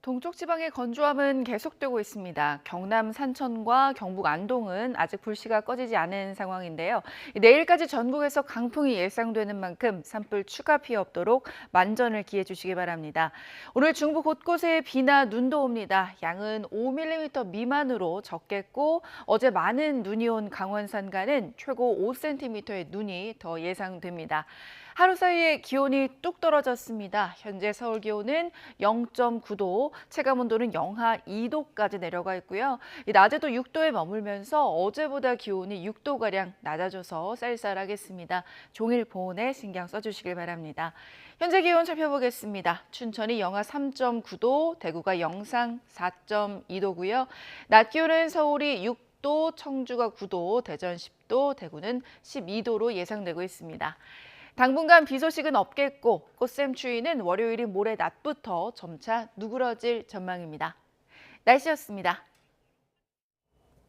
동쪽 지방의 건조함은 계속되고 있습니다. 경남 산천과 경북 안동은 아직 불씨가 꺼지지 않은 상황인데요. 내일까지 전국에서 강풍이 예상되는 만큼 산불 추가 피해 없도록 만전을 기해 주시기 바랍니다. 오늘 중부 곳곳에 비나 눈도 옵니다. 양은 5mm 미만으로 적겠고 어제 많은 눈이 온 강원 산간은 최고 5cm의 눈이 더 예상됩니다. 하루 사이에 기온이 뚝 떨어졌습니다. 현재 서울 기온은 0.9도, 체감온도는 영하 2도까지 내려가 있고요. 낮에도 6도에 머물면서 어제보다 기온이 6도가량 낮아져서 쌀쌀하겠습니다. 종일 보온에 신경 써주시길 바랍니다. 현재 기온 살펴보겠습니다. 춘천이 영하 3.9도, 대구가 영상 4.2도고요. 낮 기온은 서울이 6도, 청주가 9도, 대전 10도, 대구는 12도로 예상되고 있습니다. 당분간 비 소식은 없겠고 꽃샘 추위는 월요일인 모레 낮부터 점차 누그러질 전망입니다. 날씨였습니다.